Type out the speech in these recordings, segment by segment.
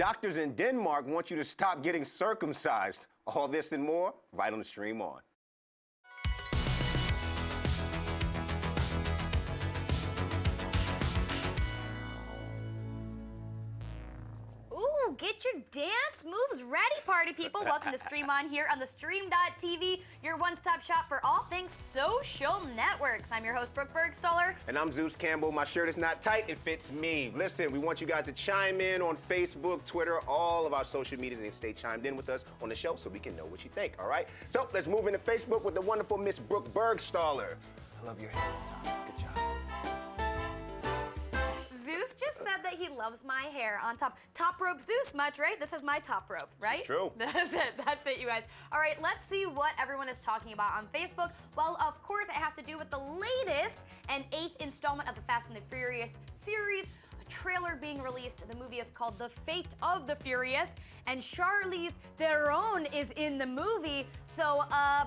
Doctors in Denmark want you to stop getting circumcised. All this and more, right on the Stream On. Ooh, get your dance moves ready, party people. Welcome to Stream On here on the Stream.tv, your one-stop shop for all things social networks. I'm your host, Brooke Burgstahler. And I'm Zeus Campbell. My shirt is not tight, it fits me. Listen, we want you guys to chime in on Facebook, Twitter, all of our social medias, and stay chimed in with us on the show so we can know what you think, all right? So let's move into Facebook with the wonderful Miss Brooke Burgstahler. I love your hair on top. Good job. Zeus just said that he loves my hair on top. Top rope Zeus much, right? This is my top rope, right? It's true. That's it, you guys. All right, let's see what everyone is talking about on Facebook. Well, of course, it has to do with the latest and 8th installment of the Fast and the Furious series. A trailer being released. The movie is called The Fate of the Furious, and Charlize Theron is in the movie. So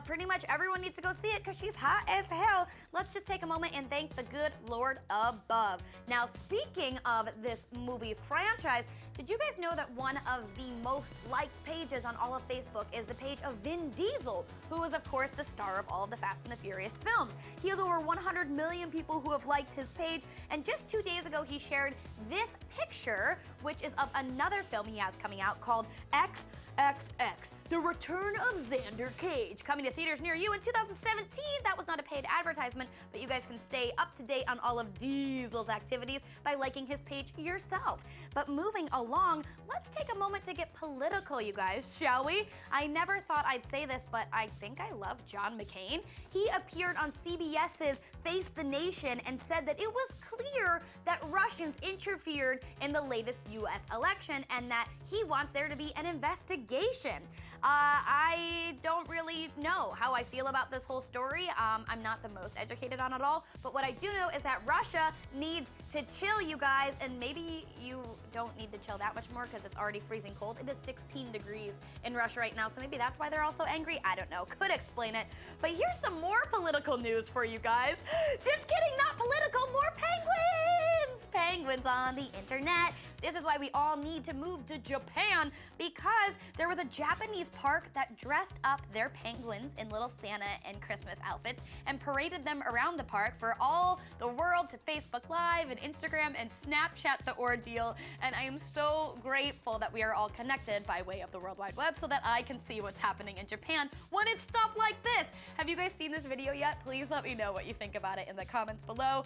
pretty much everyone needs to go see it because she's hot as hell. Let's just take a moment and thank the good Lord above. Now, speaking of this movie franchise, did you guys know that one of the most liked pages on all of Facebook is the page of Vin Diesel, who is, of course, the star of all of the Fast and the Furious films? He has over 100 million people who have liked his page, and just 2 days ago, he shared this picture, which is of another film he has coming out called XXX, The Return of Xander Cage, coming to theaters near you in 2017. That was not a paid advertisement, but you guys can stay up to date on all of Diesel's activities by liking his page yourself. But moving along, let's take a moment to get political, you guys, shall we? I never thought I'd say this, but I think I love John McCain. He appeared on CBS's Face the Nation and said that it was clear that Russians interfered in the latest U.S. election and that he wants there to be an investigation. I don't really know how I feel about this whole story. I'm not the most educated on it all, but what I do know is that Russia needs to chill, you guys, and maybe you don't need to chill that much more because it's already freezing cold. It is 16 degrees in Russia right now, so maybe that's why they're all so angry. I don't know, could explain it. But here's some more political news for you guys. Just kidding, not political, more penguins! Penguins on the internet. This is why we all need to move to Japan, because there was a Japanese park that dressed up their penguins in little Santa and Christmas outfits and paraded them around the park for all the world to Facebook Live and Instagram and Snapchat the ordeal. And I am so grateful that we are all connected by way of the World Wide Web so that I can see what's happening in Japan when it's stuff like this. Have you guys seen this video yet? Please let me know what you think about it in the comments below.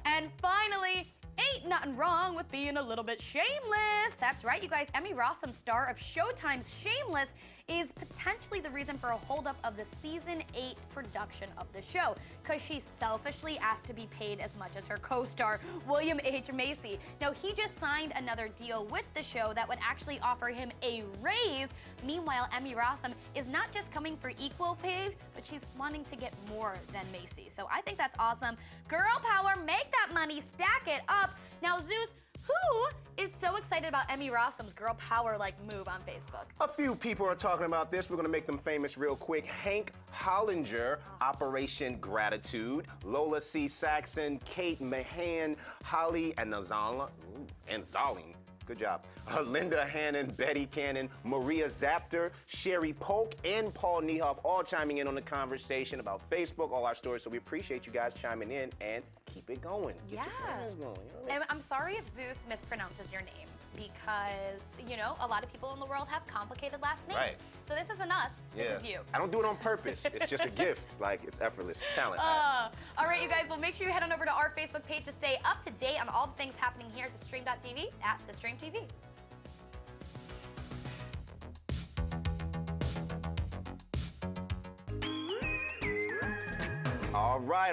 And finally, ain't nothing wrong with being a little bit shameless. That's right, you guys. Emmy Rossum, star of Showtime's Shameless, is potentially the reason for a holdup of the season 8 production of the show, because she selfishly asked to be paid as much as her co-star, William H. Macy. Now, he just signed another deal with the show that would actually offer him a raise. Meanwhile, Emmy Rossum is not just coming for equal pay, but she's wanting to get more than Macy. So I think that's awesome. Girl power, make that money, stack it up. Now, Zeus, who is so excited about Emmy Rossum's girl power move on Facebook? A few people are talking about this. We're gonna make them famous real quick. Hank Hollinger, Operation Gratitude, Lola C. Saxon, Kate Mahan, Holly and Zaling. Good job. Linda Hannon, Betty Cannon, Maria Zapter, Sherry Polk, and Paul Niehoff all chiming in on the conversation about Facebook, all our stories. So we appreciate you guys chiming in and keep it going. Get your prayers going. You know? And I'm sorry if Zeus mispronounces your name because, you know, a lot of people in the world have complicated last names. Right. So this isn't us, this is you. I don't do it on purpose. It's just a gift. It's effortless talent. All right, you guys, well, make sure you head on over to our Facebook page to stay up to date on all the things happening here at thestream.tv, at thestream.tv.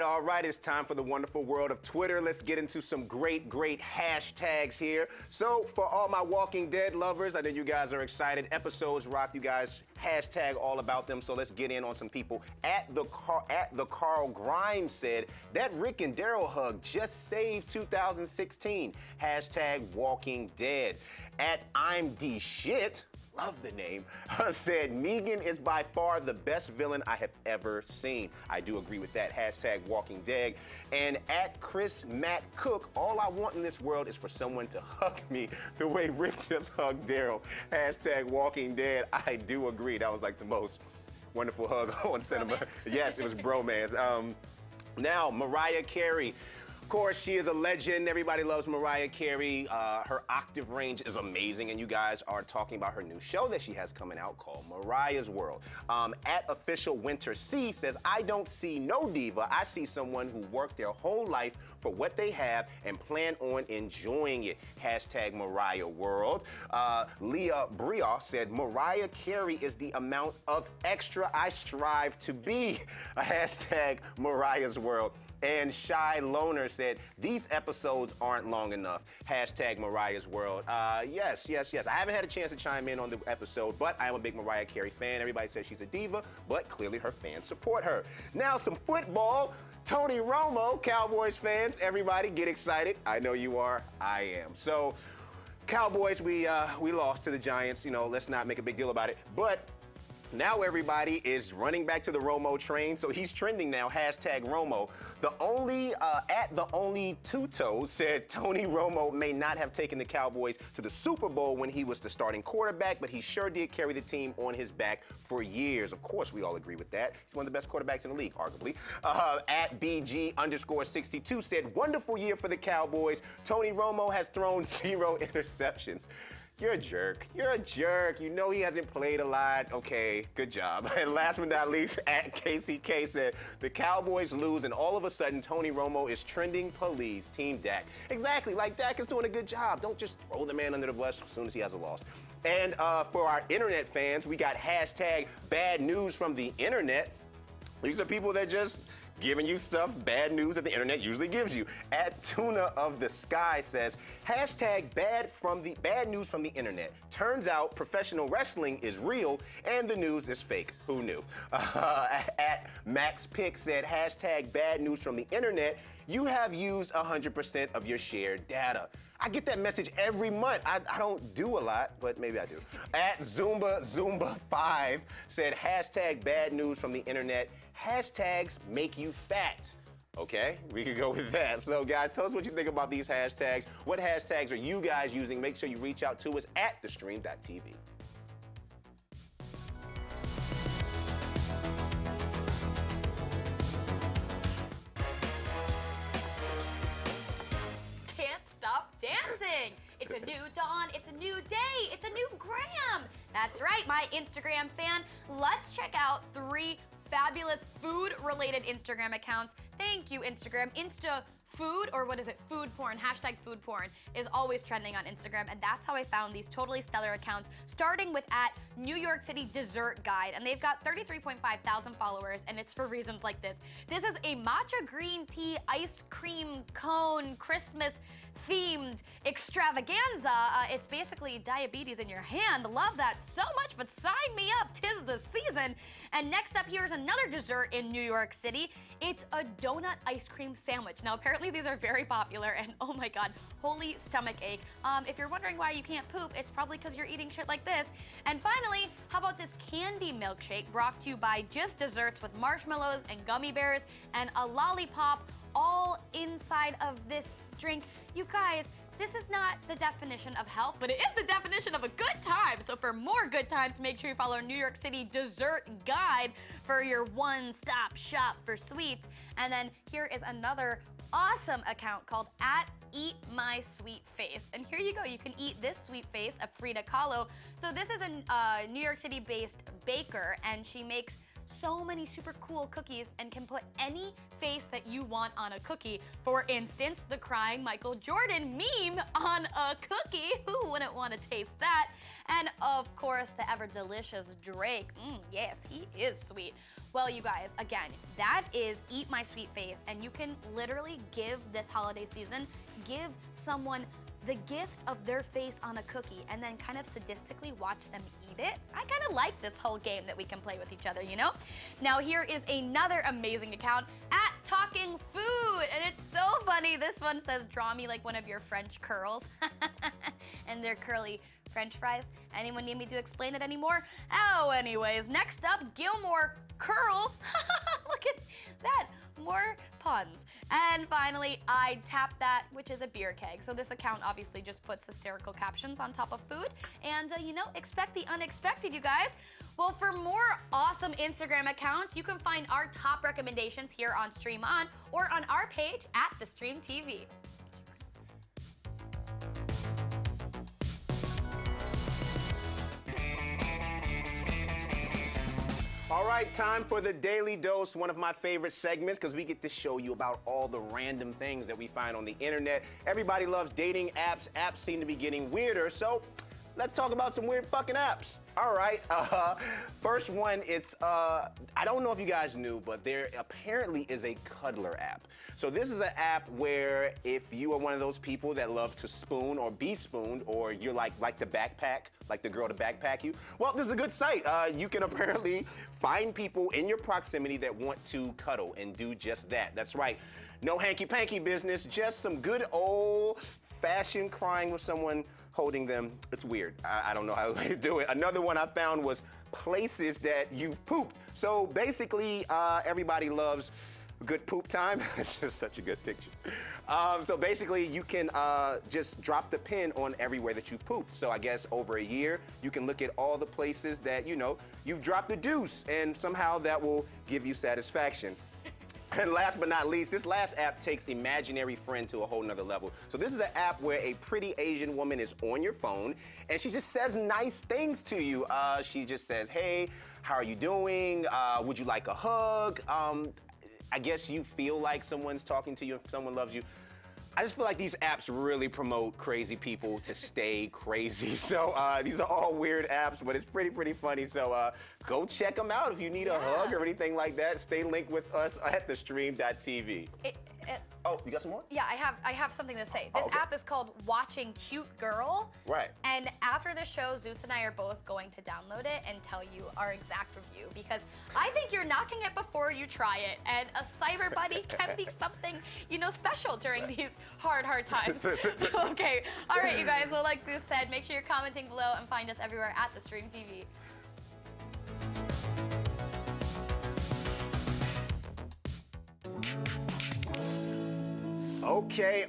All right, it's time for the wonderful world of Twitter. Let's get into some great hashtags here. So for all my Walking Dead lovers, I know you guys are excited. Episodes rock, you guys hashtag all about them. So let's get in on some people. At the Carl Grimes said, that Rick and Daryl hug just saved 2016. Hashtag Walking Dead. At I'm the Shit, love the name, said Negan is by far the best villain I have ever seen. I do agree with that. Hashtag Walking Dead. And at Chris Matt Cook, all I want in this world is for someone to hug me the way Rick just hugged Daryl. Hashtag Walking Dead. I do agree. That was like the most wonderful hug on cinema. Yes, it was bromance. Now, Mariah Carey. Of course, she is a legend. Everybody loves Mariah Carey. Her octave range is amazing, and you guys are talking about her new show that she has coming out called Mariah's World. At Official Winter C says, I don't see no diva. I see someone who worked their whole life for what they have and plan on enjoying it. Hashtag Mariah World. Leah Bria said, Mariah Carey is the amount of extra I strive to be. Hashtag Mariah's World. And Shy Loner said, these episodes aren't long enough. Hashtag Mariah's World. Yes. I haven't had a chance to chime in on the episode, but I am a big Mariah Carey fan. Everybody says she's a diva, but clearly her fans support her. Now some football. Tony Romo, Cowboys fans, everybody get excited. I know you are. I am. So, Cowboys, we lost to the Giants. You know, let's not make a big deal about it. But now everybody is running back to the Romo train, so he's trending now, hashtag Romo. At the only Tuto said Tony Romo may not have taken the Cowboys to the Super Bowl when he was the starting quarterback, but he sure did carry the team on his back for years. Of course, we all agree with that. He's one of the best quarterbacks in the league, arguably. At BG_62 said, wonderful year for the Cowboys. Tony Romo has thrown 0 interceptions. You're a jerk. You're a jerk. You know he hasn't played a lot. Okay, good job. And last but not least, at KCK said, the Cowboys lose and all of a sudden Tony Romo is trending police. Team Dak. Exactly, like Dak is doing a good job. Don't just throw the man under the bus as soon as he has a loss. And for our internet fans, we got hashtag bad news from the internet. These are people that just giving you stuff, bad news that the internet usually gives you. At Tuna of the Sky says, hashtag bad news from the internet. Turns out professional wrestling is real and the news is fake. Who knew? At Max Pick said, hashtag bad news from the internet. You have used 100% of your shared data. I get that message every month. I don't do a lot, but maybe I do. At Zumba5 said, hashtag bad news from the internet. Hashtags make you fat. Okay, we could go with that. So guys, tell us what you think about these hashtags. What hashtags are you guys using? Make sure you reach out to us at thestream.tv. Can't stop dancing. It's a new dawn, it's a new day, it's a new Graham. That's right, my Instagram fan. Let's check out 3 fabulous food-related Instagram accounts. Thank you, Instagram. Insta food, or what is it, food porn, hashtag food porn, is always trending on Instagram, and that's how I found these totally stellar accounts, starting with at New York City Dessert Guide, and they've got 33.5 thousand followers, and it's for reasons like this. This is a matcha green tea ice cream cone Christmas themed extravaganza. It's basically diabetes in your hand. Love that so much, but sign me up, 'tis the season. And next up, here's another dessert in New York City. It's a donut ice cream sandwich. Now, apparently these are very popular, and oh my God, holy stomach ache. If you're wondering why you can't poop, it's probably because you're eating shit like this. And finally, how about this candy milkshake brought to you by Just Desserts with marshmallows and gummy bears and a lollipop all inside of this drink. You guys, this is not the definition of health, but it is the definition of a good time. So for more good times, make sure you follow New York City Dessert Guide for your one-stop shop for sweets. And then here is another awesome account called at Eat My Sweet Face. And here you go, you can eat this sweet face of Frida Kahlo. So this is a New York City-based baker, and she makes so many super cool cookies and can put any face that you want on a cookie. For instance, the crying Michael Jordan meme on a cookie. Who wouldn't want to taste that? And of course, the ever delicious Drake. Yes, he is sweet. Well, you guys, again, that is Eat My Sweet Face, and you can literally give this holiday season, give someone the gift of their face on a cookie and then kind of sadistically watch them eat it. I kind of like this whole game that we can play with each other, you know? Now here is another amazing account at Talking Food, and it's so funny. This one says, draw me like one of your French curls. And they're curly French fries? Anyone need me to explain it anymore? Oh, anyways, next up, Gilmore Curls. Look at that, more puns. And finally, I Tap That, which is a beer keg. So this account obviously just puts hysterical captions on top of food. And you know, expect the unexpected, you guys. Well, for more awesome Instagram accounts, you can find our top recommendations here on Stream On or on our page at The Stream TV. All right, time for the Daily Dose, one of my favorite segments because we get to show you about all the random things that we find on the internet. Everybody loves dating apps. Apps seem to be getting weirder, so let's talk about some weird fucking apps. All right, first one, it's, I don't know if you guys knew, but there apparently is a cuddler app. So this is an app where if you are one of those people that love to spoon or be spooned, or you're like the backpack, like the girl to backpack you, well, this is a good site. You can apparently find people in your proximity that want to cuddle and do just that. That's right, no hanky-panky business, just some good old-fashioned crying with someone holding them. It's weird. I don't know how to do it. Another one I found was places that you've pooped. So basically, everybody loves good poop time. It's just such a good picture. So basically, you can just drop the pin on everywhere that you pooped. So I guess over a year, you can look at all the places that, you know, you've dropped the deuce, and somehow that will give you satisfaction. And last but not least, this last app takes imaginary friend to a whole nother level. So this is an app where a pretty Asian woman is on your phone and she just says nice things to you. She just says, hey, how are you doing? Would you like a hug? I guess you feel like someone's talking to you if someone loves you. I just feel like these apps really promote crazy people to stay crazy. So these are all weird apps, but it's pretty funny. So go check them out if you need a hug or anything like that. Stay linked with us at thestream.tv. Oh, you got some more? Yeah, I have something to say. This okay. app is called Watching Cute Girl. Right. And after the show, Zeus and I are both going to download it and tell you our exact review, because I think you're knocking it before you try it. And a cyber buddy can be something, you know, special during these hard times. Okay. All right, you guys. Well, like Zeus said, make sure you're commenting below and find us everywhere at The Stream TV. Okay,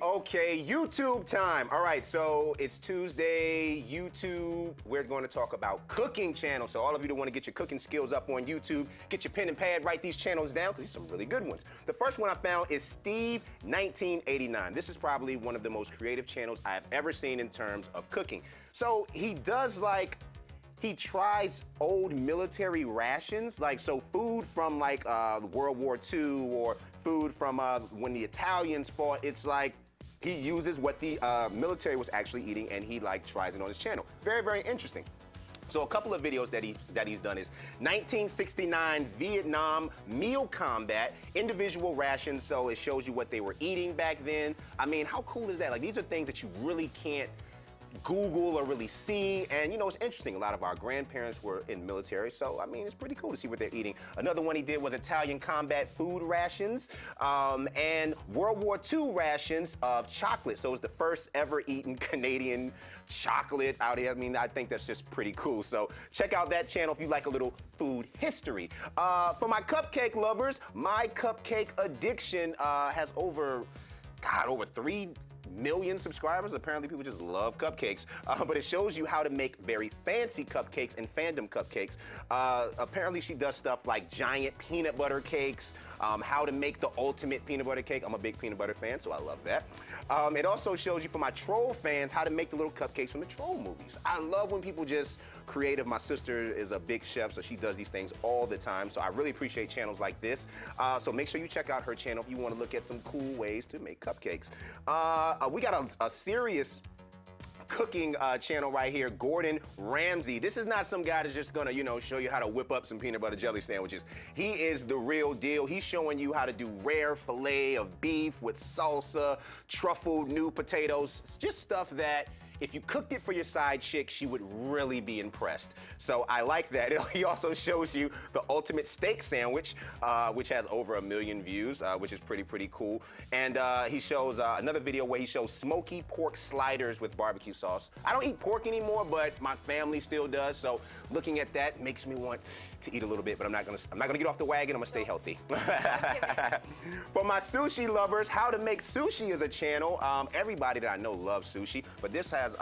YouTube time. All right, so it's Tuesday, YouTube. We're going to talk about cooking channels. So all of you that want to get your cooking skills up on YouTube, get your pen and pad, write these channels down, because these are some really good ones. The first one I found is Steve 1989. This is probably one of the most creative channels I have ever seen in terms of cooking. So he does he tries old military rations, so food from World War II or food from when the Italians fought. It's like he uses what the military was actually eating and he tries it on his channel. Very interesting. So a couple of videos that he's done is 1969 Vietnam meal combat, individual rations, so it shows you what they were eating back then. I mean, how cool is that? These are things that you really can't Google or really see, and you know, it's interesting. A lot of our grandparents were in military, so I mean, it's pretty cool to see what they're eating. Another one he did was Italian combat food rations and World War II rations of chocolate. So it was the first ever eaten Canadian chocolate out here. I mean, I think that's just pretty cool. So check out that channel if you like a little food history. For my cupcake lovers, My Cupcake Addiction has over 3 million subscribers. Apparently people just love cupcakes, but it shows you how to make very fancy cupcakes and fandom cupcakes. Apparently she does stuff like giant peanut butter cakes, how to make the ultimate peanut butter cake. I'm a big peanut butter fan, so I love that. It also shows you, for my troll fans, how to make the little cupcakes from the troll movies. I love when people just creative. My sister is a big chef, so she does these things all the time. So I really appreciate channels like this. So make sure you check out her channel if you want to look at some cool ways to make cupcakes. We got a serious cooking channel right here, Gordon Ramsay. This is not some guy that's just gonna, you know, show you how to whip up some peanut butter jelly sandwiches. He is the real deal. He's showing you how to do rare filet of beef with salsa, truffled new potatoes. It's just stuff that if you cooked it for your side chick, she would really be impressed. So I like that. He also shows you the ultimate steak sandwich, which has over 1 million views, which is pretty cool. And he shows another video where he shows smoky pork sliders with barbecue sauce. I don't eat pork anymore, but my family still does. So looking at that makes me want to eat a little bit, but I'm not gonna get off the wagon. I'm gonna stay healthy. For my sushi lovers, How to Make Sushi is a channel. Everybody that I know loves sushi, but this has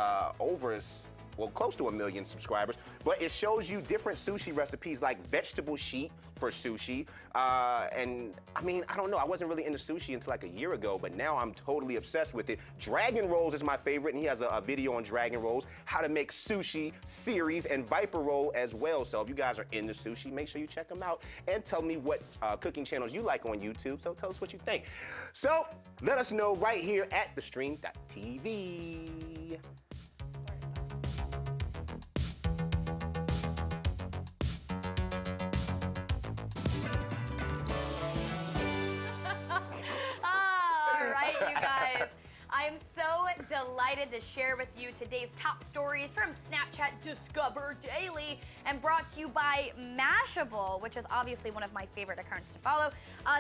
close to 1 million subscribers. But it shows you different sushi recipes like vegetable sheet for sushi. And I mean, I don't know, I wasn't really into sushi until like a year ago, but now I'm totally obsessed with it. Dragon rolls is my favorite, and he has a video on dragon rolls, how to make sushi series, and viper roll as well. So if you guys are into sushi, make sure you check them out and tell me what cooking channels you like on YouTube. So tell us what you think. So let us know right here at thestream.tv. You guys, I am so delighted to share with you today's top stories from Snapchat Discover Daily, and brought to you by Mashable, which is obviously one of my favorite accounts to follow.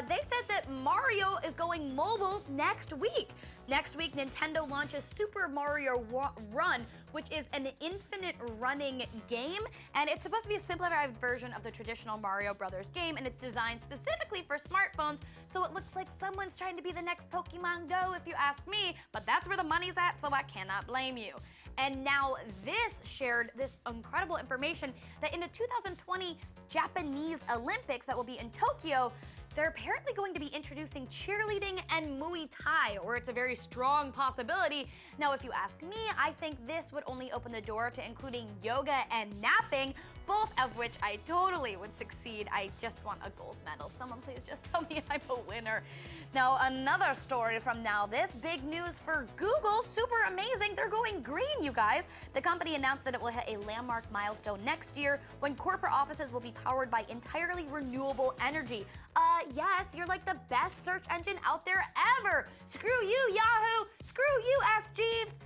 They said that Mario is going mobile next week. Next week, Nintendo launches Super Mario Run, which is an infinite running game, and it's supposed to be a simplified version of the traditional Mario Brothers game, and it's designed specifically for smartphones, so it looks like someone's trying to be the next Pokemon Go, if you ask me, but that's where the money's at, so I cannot blame you. And now this shared this incredible information that in the 2020 Japanese Olympics that will be in Tokyo, they're apparently going to be introducing cheerleading and Muay Thai, or it's a very strong possibility. Now, if you ask me, I think this would only open the door to including yoga and napping, both of which I totally would succeed. I just want a gold medal. Someone please just tell me I'm a winner. Now, another story from Now This, big news for Google, super amazing. They're going green, you guys. The company announced that it will hit a landmark milestone next year when corporate offices will be powered by entirely renewable energy. Yes, you're like the best search engine out there ever. Screw you, Yahoo! Screw you, Ask Jeeves!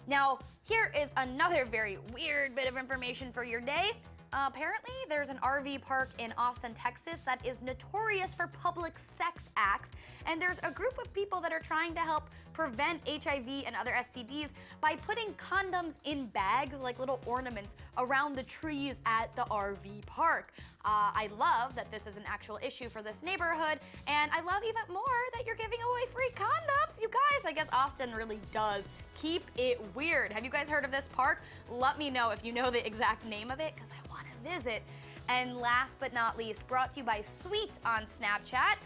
Now, here is another very weird bit of information for your day. Apparently, there's an RV park in Austin, Texas that is notorious for public sex acts, and there's a group of people that are trying to help prevent HIV and other STDs by putting condoms in bags, like little ornaments, around the trees at the RV park. I love that this is an actual issue for this neighborhood, and I love even more that you're giving away free condoms, you guys. I guess Austin really does keep it weird. Have you guys heard of this park? Let me know if you know the exact name of it, because I want to visit. And last but not least, brought to you by Sweet on Snapchat.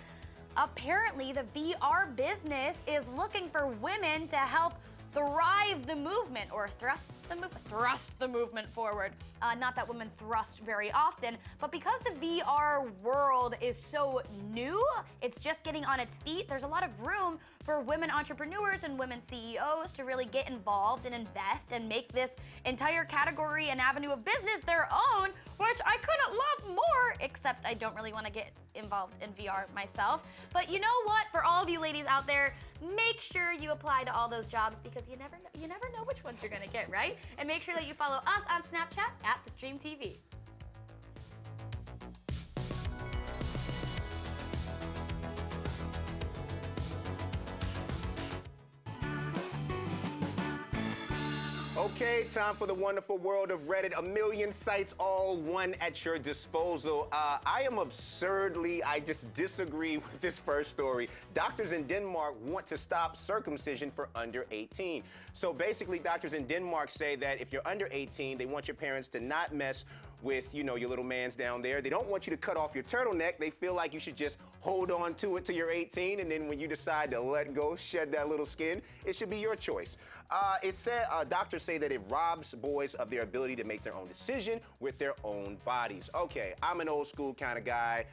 Apparently, the VR business is looking for women to help thrive the movement, or thrust the movement forward. Not that women thrust very often, but because the VR world is so new, it's just getting on its feet, there's a lot of room for women entrepreneurs and women CEOs to really get involved and invest and make this entire category and avenue of business their own, which I couldn't love more, except I don't really want to get involved in VR myself. But you know what? For all of you ladies out there, make sure you apply to all those jobs, because you never know which ones you're gonna get, right? And make sure that you follow us on Snapchat at @TheStreamTV. Okay, time for the wonderful world of Reddit. 1 million sites, all one at your disposal. I just disagree with this first story. Doctors in Denmark want to stop circumcision for under 18. So basically, doctors in Denmark say that if you're under 18, they want your parents to not mess with, your little mans down there. They don't want you to cut off your turtleneck. They feel like you should just hold on to it till you're 18, and then when you decide to let go, shed that little skin, it should be your choice. Doctors say that it robs boys of their ability to make their own decision with their own bodies. Okay, I'm an old school kind of guy.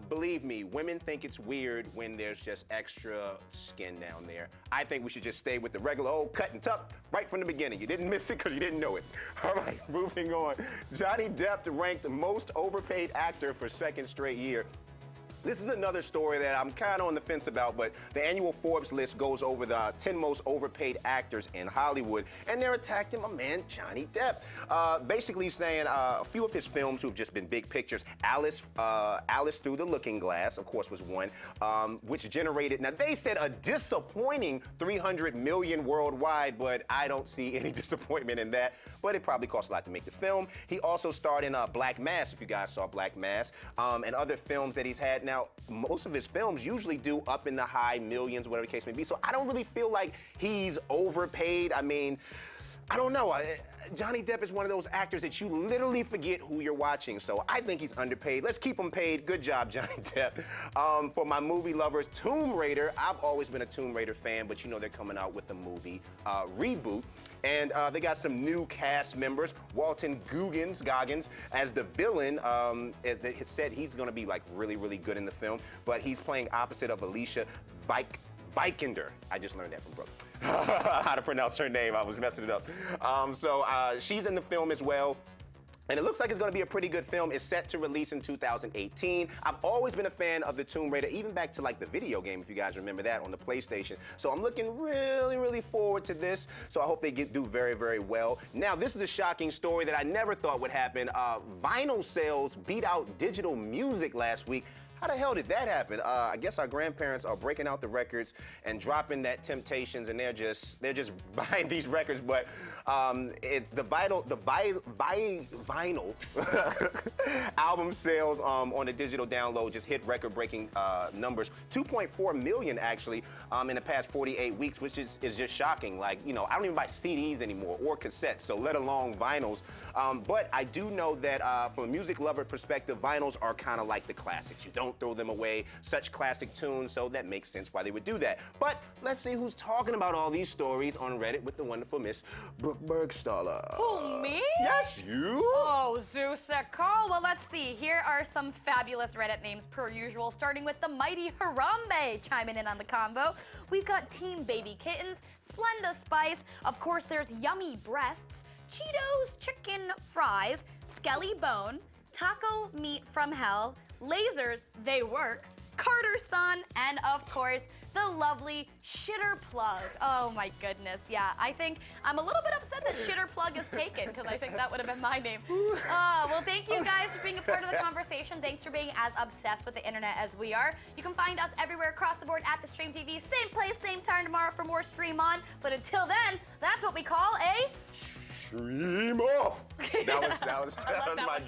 Believe me, women think it's weird when there's just extra skin down there. I think we should just stay with the regular old cut and tuck right from the beginning. You didn't miss it because you didn't know it. All right, moving on. Johnny Depp ranked most overpaid actor for second straight year. This is another story that I'm kind of on the fence about, but the annual Forbes list goes over the 10 most overpaid actors in Hollywood, and they're attacking my man Johnny Depp. Basically saying a few of his films who have just been big pictures. Alice Through the Looking Glass, of course, was one, which generated, now they said a disappointing $300 million worldwide, but I don't see any disappointment in that, but it probably cost a lot to make the film. He also starred in Black Mass, if you guys saw Black Mass, and other films that he's had. Now, most of his films usually do up in the high millions, whatever the case may be, so I don't really feel like he's overpaid. I mean, I don't know. Johnny Depp is one of those actors that you literally forget who you're watching, so I think he's underpaid. Let's keep him paid. Good job, Johnny Depp. For my movie lovers, Tomb Raider. I've always been a Tomb Raider fan, but you know they're coming out with a movie reboot. And they got some new cast members. Walton Goggins as the villain. It said he's going to be like really, really good in the film, but he's playing opposite of Alicia Vikander. I just learned that from Brooke. How to pronounce her name. I was messing it up. She's in the film as well. And it looks like it's going to be a pretty good film. It's set to release in 2018. I've always been a fan of the Tomb Raider, even back to like the video game, if you guys remember that, on the PlayStation. So I'm looking really, really forward to this. So I hope they do very, very well. Now, this is a shocking story that I never thought would happen. Vinyl sales beat out digital music last week. How the hell did that happen? I guess our grandparents are breaking out the records and dropping that Temptations, and they're just buying these records. But the vinyl album sales on the digital download just hit record-breaking numbers. 2.4 million actually in the past 48 weeks, which is just shocking. Like, you know, I don't even buy CDs anymore or cassettes, so let alone vinyls. But I do know that from a music lover perspective, vinyls are kind of like the classics. You don't throw them away, such classic tunes, so that makes sense why they would do that. But let's see who's talking about all these stories on Reddit with the wonderful Miss Brooke Burgstahler. Who, me? Yes, you. Oh, Zeus Campbell. Well, let's see. Here are some fabulous Reddit names per usual, starting with the mighty Harambe chiming in on the combo. We've got Team Baby Kittens, Splenda Spice, of course there's Yummy Breasts, Cheetos Chicken Fries, Skelly Bone, Taco Meat from Hell, Lasers, They Work, Carter's Son, and of course, the lovely Shitter Plug. Oh my goodness, yeah. I think I'm a little bit upset that Shitter Plug is taken, because I think that would have been my name. Well, thank you guys for being a part of the conversation. Thanks for being as obsessed with the internet as we are. You can find us everywhere across the board at the Stream TV. Same place, same time tomorrow for more Stream On. But until then, that's what we call a... Stream off. That was my one.